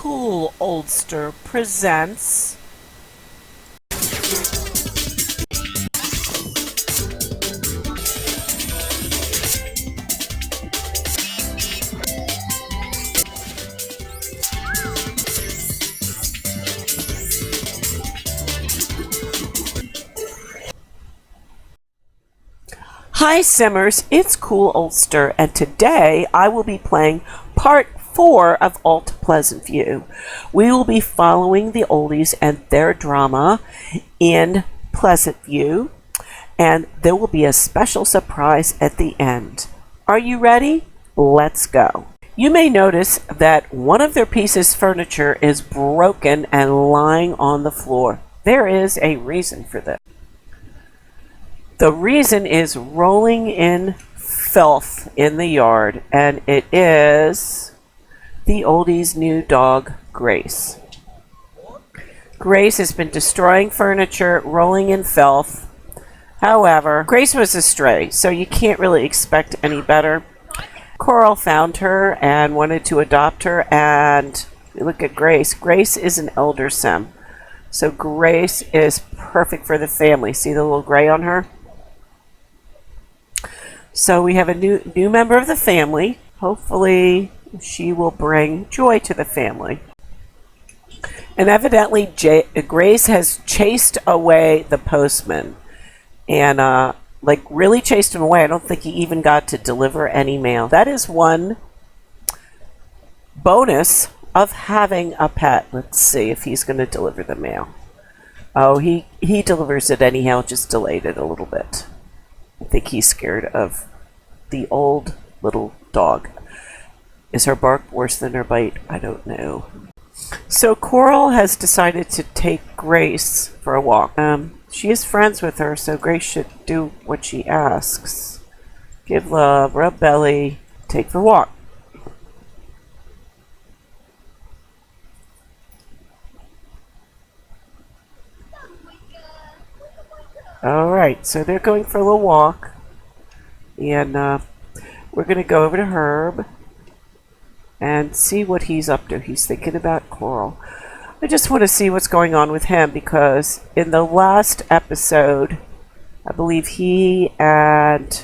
Cool Oldster presents Hi Simmers, it's Cool Oldster, and today I will be playing part 4 of Alt Pleasant View. We will be following the Oldies and their drama in Pleasant View, and there will be a special surprise at the end. Are you ready? Let's go. You may notice that one of their pieces of furniture is broken and lying on the floor. There is a reason for this. The reason is rolling in filth in the yard, and it is the Oldies' new dog, Grace. Grace has been destroying furniture, rolling in filth. However, Grace was a stray, so you can't really expect any better. Coral found her and wanted to adopt her, and look at Grace. Grace is an elder sim, so Grace is perfect for the family. See the little gray on her? So we have a new member of the family. Hopefully she will bring joy to the family. And evidently Grace has chased away the postman. And like really chased him away. I don't think he even got to deliver any mail. That is one bonus of having a pet. Let's see if he's going to deliver the mail. Oh, he delivers it anyhow, just delayed it a little bit. I think he's scared of the old little dog. Is her bark worse than her bite? I don't know. So Coral has decided to take Grace for a walk. She is friends with her, so Grace should do what she asks. Give love, rub belly, take the walk. Alright, so they're going for a little walk. And we're going to go over to Herb and see what he's up to. He's thinking about Coral. I just want to see what's going on with him, because in the last episode, I believe he and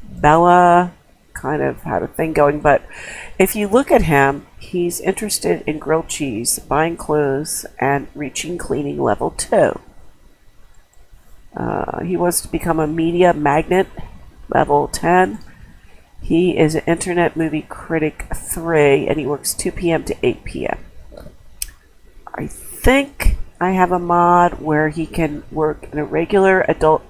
Bella kind of had a thing going. But if you look at him, he's interested in grilled cheese, buying clothes, and reaching cleaning level 2. He wants to become a media magnet, level 10. He is an Internet Movie Critic 3, and he works 2 p.m. to 8 p.m. I think I have a mod where he can work in a regular adult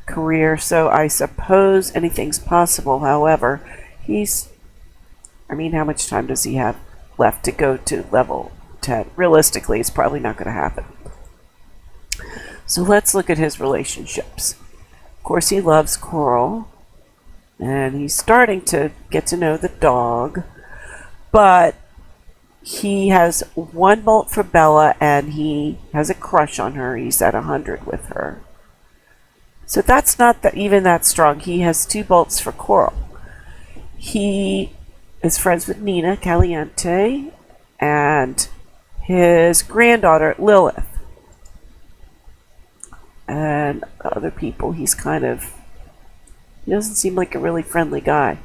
career, so I suppose anything's possible. However, how much time does he have left to go to level 10? Realistically, it's probably not going to happen. So let's look at his relationships. Of course, he loves Coral, and he's starting to get to know the dog, but he has 1 bolt for Bella, and he has a crush on her. He's at 100 with her. So that's not even that strong. He has 2 bolts for Coral. He is friends with Nina Caliente and his granddaughter, Lilith. And other people, he doesn't seem like a really friendly guy.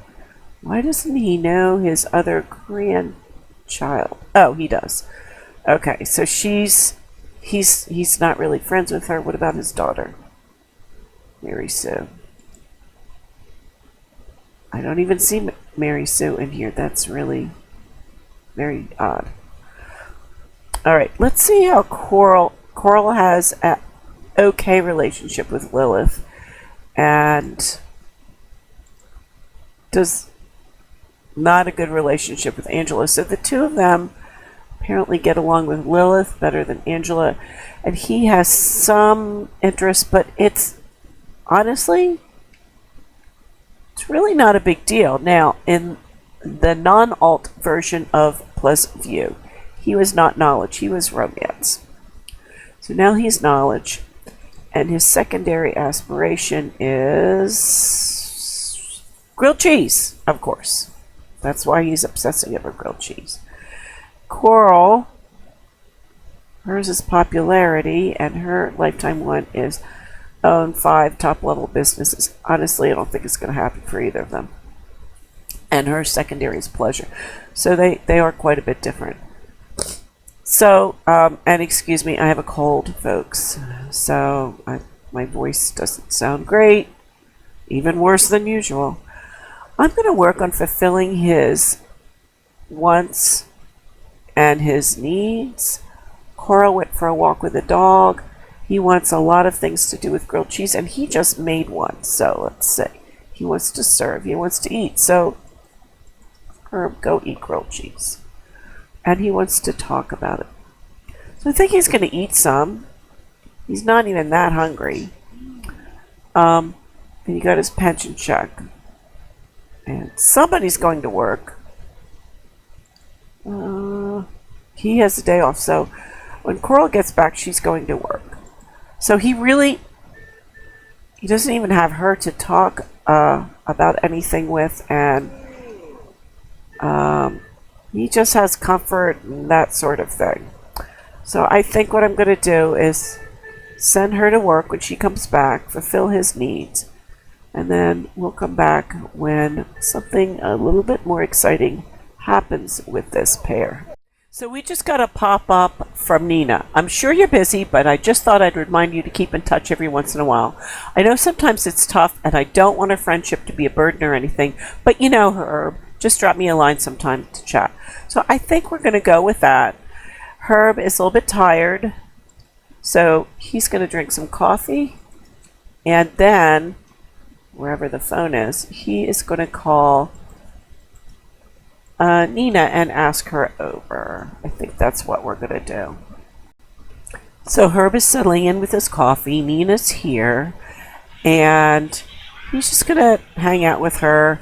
Why doesn't he know his other grandchild? Oh, he does. Okay, so he's not really friends with her. What about his daughter, Mary Sue? I don't even see Mary Sue in here. That's really very odd. All right, let's see how Coral has a okay relationship with Lilith, and does not a good relationship with Angela. So the two of them apparently get along with Lilith better than Angela, and he has some interest, but it's honestly, it's really not a big deal. Now, in the non-alt version of Pleasant View, he was not knowledge, he was romance. So now he's knowledge. And his secondary aspiration is grilled cheese, of course. That's why he's obsessing over grilled cheese. Coral, hers is popularity, and her lifetime one is own 5 top-level businesses. Honestly, I don't think it's going to happen for either of them. And her secondary is pleasure. So they are quite a bit different. So, and excuse me, I have a cold, folks. So my voice doesn't sound great. Even worse than usual. I'm going to work on fulfilling his wants and his needs. Coral went for a walk with a dog. He wants a lot of things to do with grilled cheese, and he just made one. So let's see. He wants to serve. He wants to eat. So, Herb, go eat grilled cheese. And he wants to talk about it. So I think he's going to eat some. He's not even that hungry. And he got his pension check. And somebody's going to work. He has a day off, so when Coral gets back, she's going to work. So he doesn't even have her to talk about anything with, and he just has comfort and that sort of thing. So I think what I'm going to do is send her to work when she comes back, fulfill his needs, and then we'll come back when something a little bit more exciting happens with this pair. So we just got a pop-up from Nina. I'm sure you're busy, but I just thought I'd remind you to keep in touch every once in a while. I know sometimes it's tough, and I don't want our friendship to be a burden or anything, but you know her. Just drop me a line sometime to chat. So I think we're going to go with that. Herb is a little bit tired, so he's going to drink some coffee, and then, wherever the phone is, he is going to call Nina and ask her over. I think that's what we're going to do. So Herb is settling in with his coffee. Nina's here, and he's just going to hang out with her.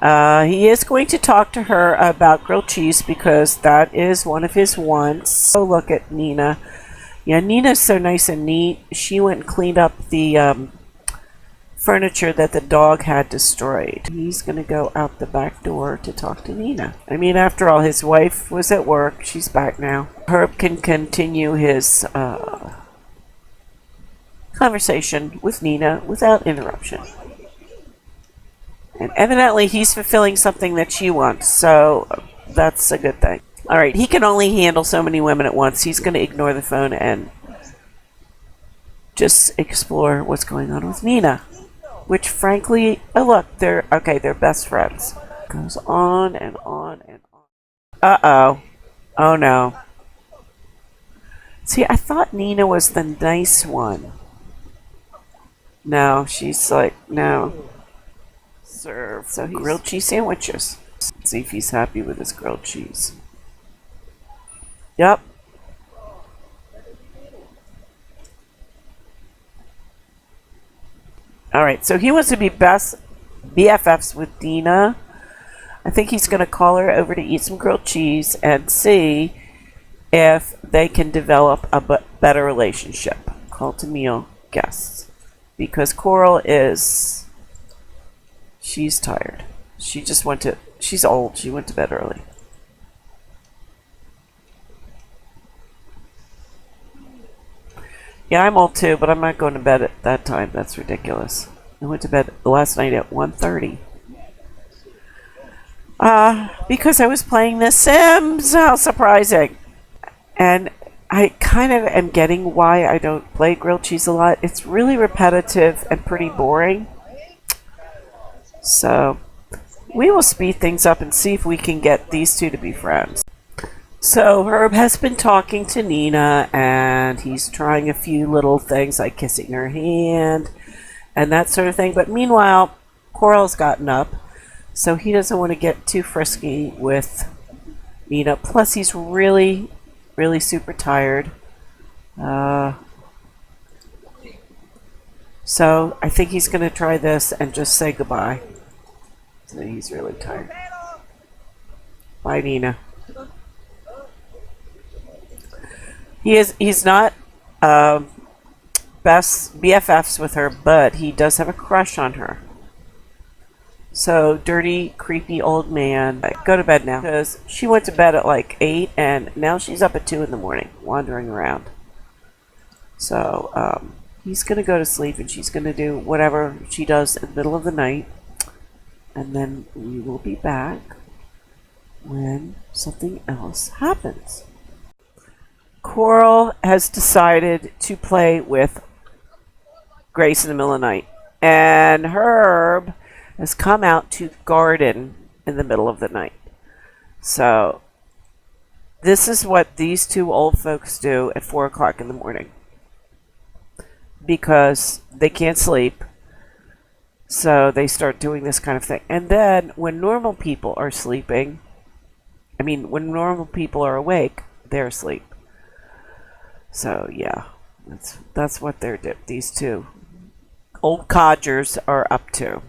He is going to talk to her about grilled cheese because that is one of his wants. So look at Nina. Yeah, Nina's so nice and neat. She went and cleaned up the furniture that the dog had destroyed. He's going to go out the back door to talk to Nina. I mean, after all, his wife was at work. She's back now. Herb can continue his conversation with Nina without interruption. And evidently, he's fulfilling something that she wants, so that's a good thing. All right, he can only handle so many women at once. He's going to ignore the phone and just explore what's going on with Nina. Which, frankly, oh look, they're best friends. Goes on and on and on. Uh-oh. Oh, no. See, I thought Nina was the nice one. No, she's like, no. Serve. So he grilled cheese sandwiches. Let's see if he's happy with his grilled cheese. Yep. Alright, so he wants to be best BFFs with Nina. I think he's going to call her over to eat some grilled cheese and see if they can develop a better relationship. Call to meal guests. Because Coral is... she's tired. She's old. She went to bed early. Yeah, I'm old too, but I'm not going to bed at that time. That's ridiculous. I went to bed last night at 1:30. Because I was playing The Sims. How surprising. And I kind of am getting why I don't play grilled cheese a lot. It's really repetitive and pretty boring. So, we will speed things up and see if we can get these two to be friends. So, Herb has been talking to Nina, and he's trying a few little things like kissing her hand and that sort of thing. But meanwhile, Coral's gotten up, so he doesn't want to get too frisky with Nina. Plus, he's really, really super tired. So, I think he's going to try this and just say goodbye. So he's really tired. Bye, Nina. He's not best BFFs with her, but he does have a crush on her. So, dirty, creepy old man, go to bed now. Because she went to bed at like 8 and now she's up at 2 in the morning wandering around. So, he's going to go to sleep and she's going to do whatever she does in the middle of the night. And then we will be back when something else happens. Coral has decided to play with Grace in the middle of the night. And Herb has come out to garden in the middle of the night. So this is what these two old folks do at 4 o'clock in the morning. Because they can't sleep. So they start doing this kind of thing. And then when normal people are sleeping, when normal people are awake, they're asleep. So yeah, that's what these two old codgers are up to.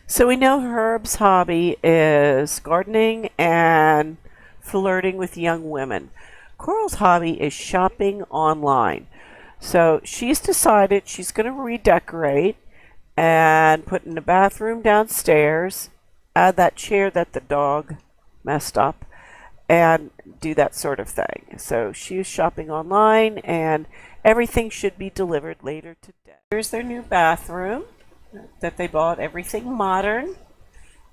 So we know Herb's hobby is gardening and flirting with young women. Coral's hobby is shopping online. So she's decided she's going to redecorate and put in the bathroom downstairs, add that chair that the dog messed up, and do that sort of thing. So she's shopping online and everything should be delivered later today. Here's their new bathroom that they bought, everything modern.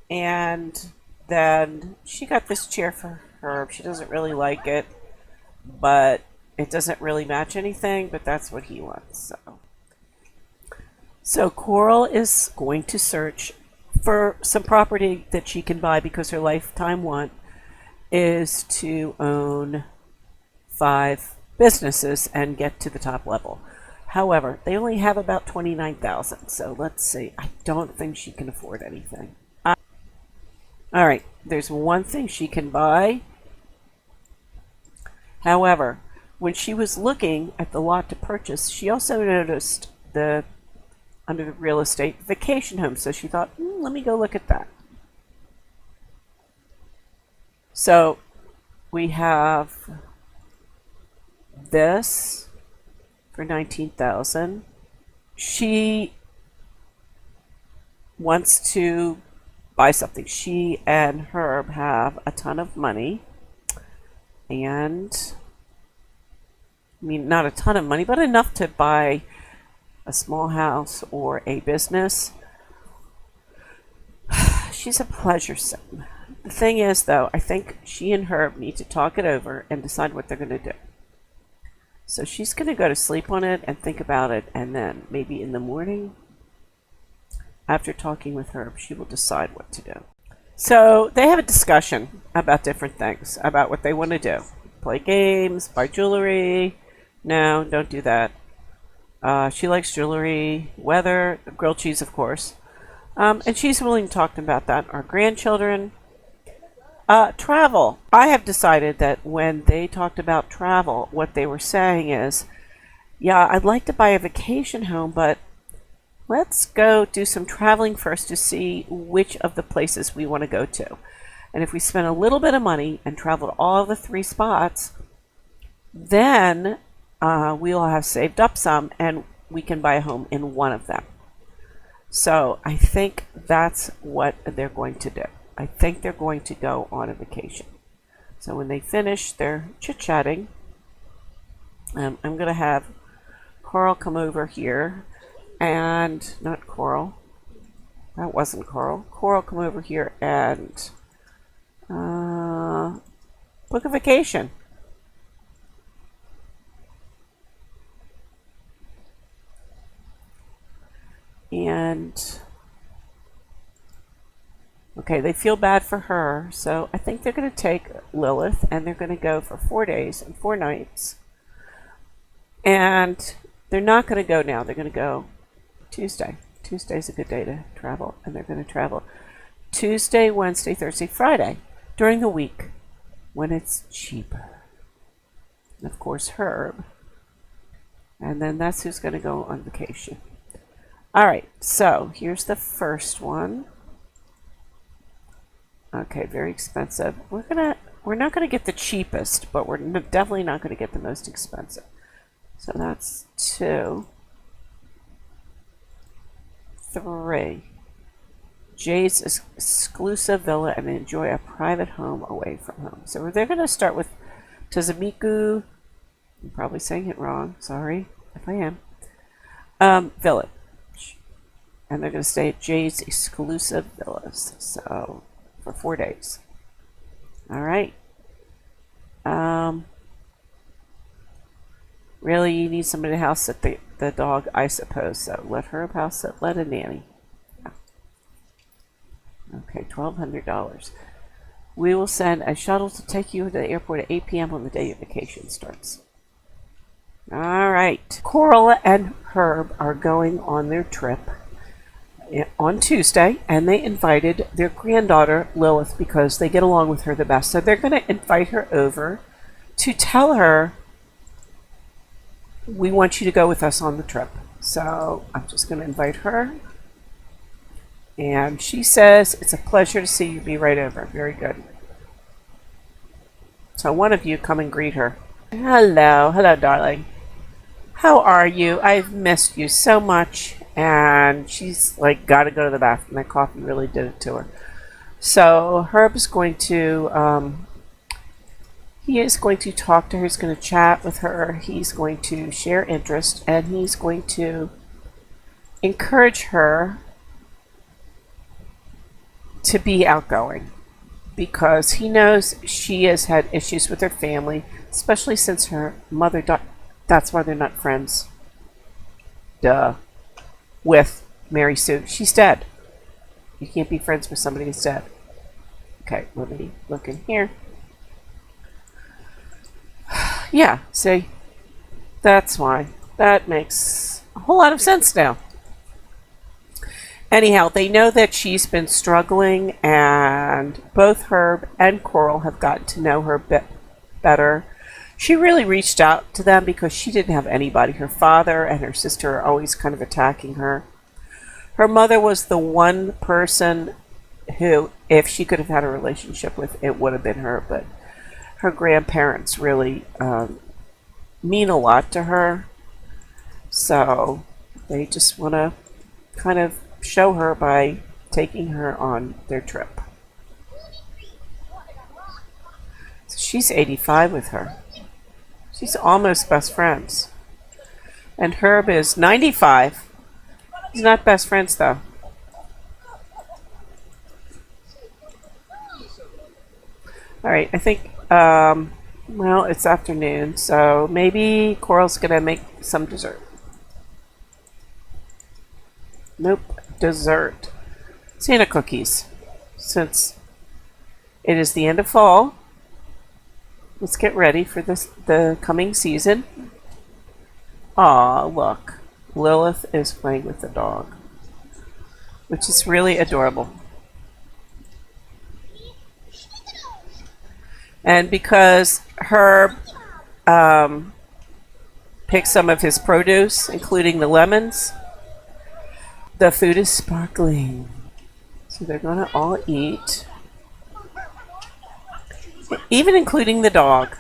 And then she got this chair for Herb. She doesn't really like it, but it doesn't really match anything, but that's what he wants. So Coral is going to search for some property that she can buy because her lifetime want is to own 5 businesses and get to the top level. However, they only have about $29,000. So let's see. I don't think she can afford anything. All right. There's one thing she can buy. However, when she was looking at the lot to purchase, she also noticed under the real estate vacation home. So she thought, let me go look at that. So we have this for $19,000. She wants to buy something. She and Herb have a ton of money, and not a ton of money, but enough to buy a small house or a business. She's a pleasure sim. The thing is, though, I think she and Herb need to talk it over and decide what they're going to do. So she's going to go to sleep on it and think about it, and then maybe in the morning, after talking with Herb, she will decide what to do. So they have a discussion about different things, about what they want to do. Play games, buy jewelry. No, don't do that. She likes jewelry, weather, grilled cheese, of course. And she's willing to talk about that. Our grandchildren. Travel. I have decided that when they talked about travel, what they were saying is, yeah, I'd like to buy a vacation home, but let's go do some traveling first to see which of the places we want to go to. And if we spend a little bit of money and travel to all the 3 spots, then we'll have saved up some and we can buy a home in one of them. So I think that's what they're going to do. I think they're going to go on a vacation. So when they finish their chit-chatting, I'm going to have Coral come over here, and not Coral. That wasn't Coral. Coral come over here and book a vacation. And okay, they feel bad for her, so I think they're going to take Lilith and they're going to go for 4 days and 4 nights. And they're not going to go now. They're going to go Tuesday. Tuesday's a good day to travel, and they're going to travel Tuesday, Wednesday, Thursday, Friday during the week when it's cheaper. And of course, Herb. And then that's who's going to go on vacation. All right, so here's the first one. Okay, very expensive. We're not gonna get the cheapest, but we're definitely not gonna get the most expensive. So that's 2, 3. Jay's exclusive villa and enjoy a private home away from home. So they're going to start with Tazamiku. I'm probably saying it wrong. Sorry if I am. Village. And they're going to stay at Jay's exclusive villas. So for 4 days. All right. Really, you need somebody to house sit the dog, I suppose. So let her house sit. Let a nanny. Okay, $1,200. We will send a shuttle to take you to the airport at 8 p.m. on the day your vacation starts. All right. Coral and Herb are going on their trip on Tuesday, and they invited their granddaughter, Lilith, because they get along with her the best. So they're going to invite her over to tell her, we want you to go with us on the trip. So I'm just going to invite her. And she says, it's a pleasure to see you. Be right over. Very good. So one of you come and greet her. Hello. Hello, darling. How are you? I've missed you so much. And she's like, got to go to the bathroom. That coffee really did it to her. So Herb is going to, he is going to talk to her. He's going to chat with her. He's going to share interest. And he's going to encourage her to be outgoing, because he knows she has had issues with her family, especially since her mother died. That's why they're not friends. Duh. With Mary Sue. She's dead. You can't be friends with somebody who's dead. Okay, let me look in here. Yeah, see? That's why. That makes a whole lot of sense now. Anyhow, they know that she's been struggling, and both Herb and Coral have gotten to know her better. She really reached out to them because she didn't have anybody. Her father and her sister are always kind of attacking her. Her mother was the one person who, if she could have had a relationship with, it would have been her. But her grandparents really mean a lot to her. So they just want to kind of show her by taking her on their trip. So she's 85 with her. She's almost best friends. And Herb is 95. He's not best friends though. Alright, I think, well, it's afternoon, so maybe Coral's gonna make some dessert. Nope, dessert. Santa cookies. Since it is the end of fall, let's get ready for the coming season. Aw, look. Lilith is playing with the dog, which is really adorable. And because Herb picked some of his produce, including the lemons, the food is sparkling. So they're going to all eat. Even including the dog.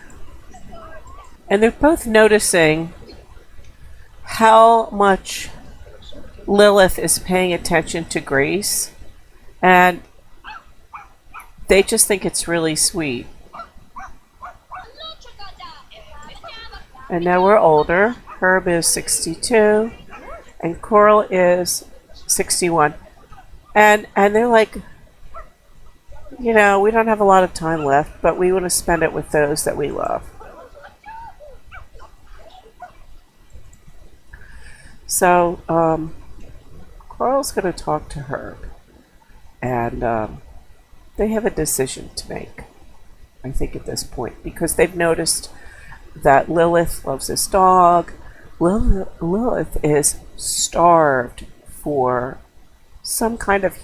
And they're both noticing how much Lilith is paying attention to Grace. And they just think it's really sweet. And now we're older. Herb is 62. And Coral is 61. And they're like, you know, we don't have a lot of time left, but we want to spend it with those that we love. So, Coral's going to talk to Herb. And they have a decision to make, I think, at this point. Because they've noticed that Lilith loves this dog. Lilith is starved for some kind of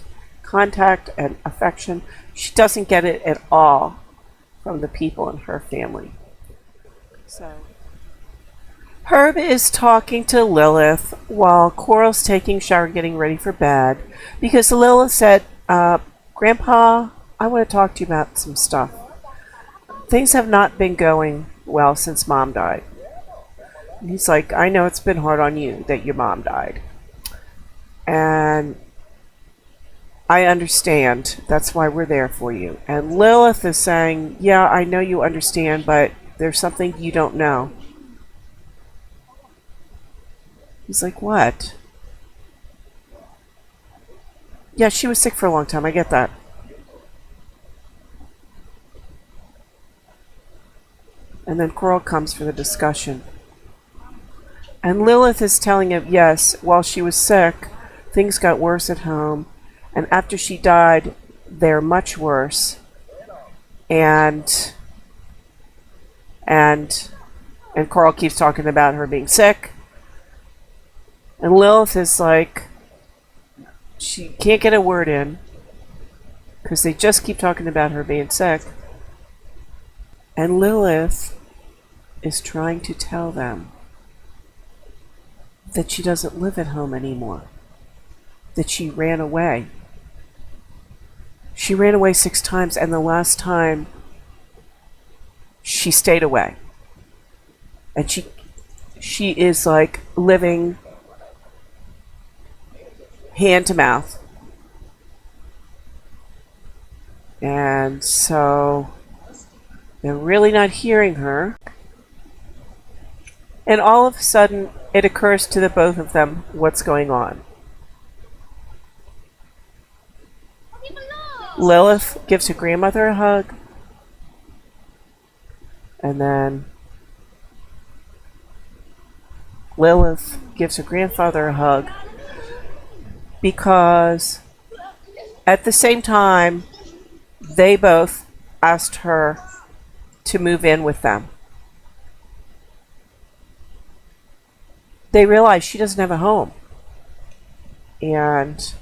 contact and affection. She doesn't get it at all from the people in her family. So Herb is talking to Lilith while Coral's taking a shower, getting ready for bed, because Lilith said, Grandpa, I want to talk to you about some stuff. Things have not been going well since Mom died. And he's like, I know it's been hard on you that your mom died. And I understand. That's why we're there for you. And Lilith is saying, yeah, I know you understand, but there's something you don't know. He's like, what? Yeah, she was sick for a long time. I get that. And then Coral comes for the discussion. And Lilith is telling him, yes, while she was sick, things got worse at home. And after she died, they're much worse. And Coral keeps talking about her being sick. And Lilith is like, she can't get a word in because they just keep talking about her being sick. And Lilith is trying to tell them that she doesn't live at home anymore, that she ran away. She ran away 6 times, and the last time she stayed away. And she is like living hand to mouth. And so they're really not hearing her. And all of a sudden, it occurs to the both of them what's going on. Lilith gives her grandmother a hug. And then Lilith gives her grandfather a hug. Because at the same time, they both asked her to move in with them. They realize she doesn't have a home. And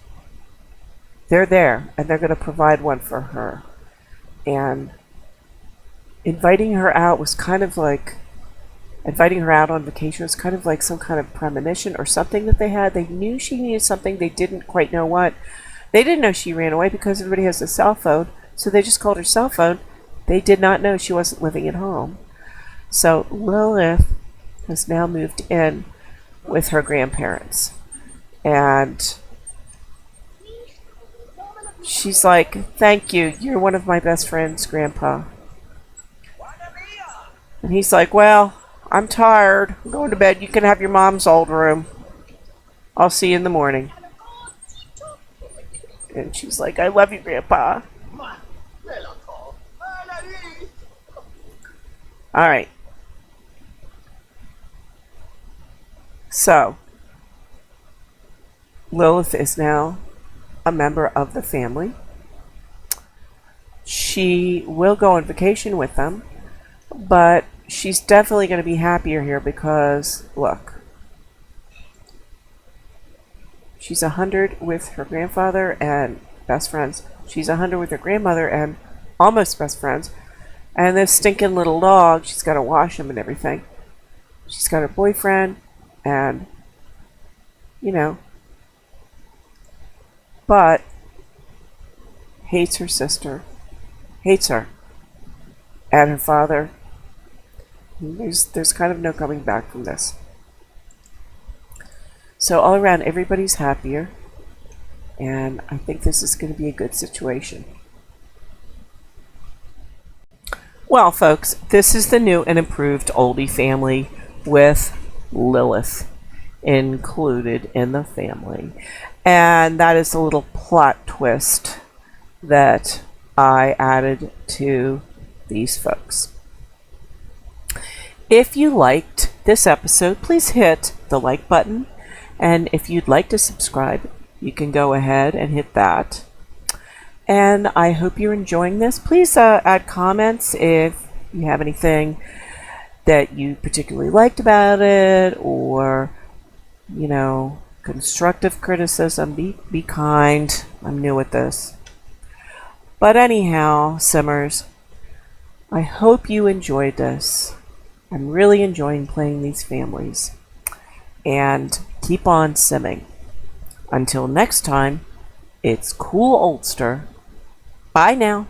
they're there, and they're going to provide one for her. And inviting her out was kind of like, inviting her out on vacation was kind of like some kind of premonition or something that they had. They knew she needed something. They didn't quite know what. They didn't know she ran away because everybody has a cell phone, so they just called her cell phone. They did not know she wasn't living at home. So Lilith has now moved in with her grandparents. And she's like, thank you. You're one of my best friends, Grandpa. And he's like, well, I'm tired. I'm going to bed. You can have your mom's old room. I'll see you in the morning. And she's like, I love you, Grandpa. All right. So, Lilith is now a member of the family. She will go on vacation with them, but she's definitely going to be happier here because, look, she's 100 with her grandfather and best friends. She's 100 with her grandmother and almost best friends. And this stinking little dog, she's got to wash him and everything. She's got her boyfriend and, you know, but hates her sister, hates her, and her father. There's kind of no coming back from this. So all around, everybody's happier, and I think this is going to be a good situation. Well, folks, this is the new and improved Oldie family with Lilith included in the family. And that is a little plot twist that I added to these folks. If you liked this episode, please hit the like button. And if you'd like to subscribe, you can go ahead and hit that. And I hope you're enjoying this. Please add comments if you have anything that you particularly liked about it, or, you know, constructive criticism. Be kind. I'm new at this. But anyhow, Simmers, I hope you enjoyed this. I'm really enjoying playing these families. And keep on simming. Until next time, it's Cool Oldster. Bye now.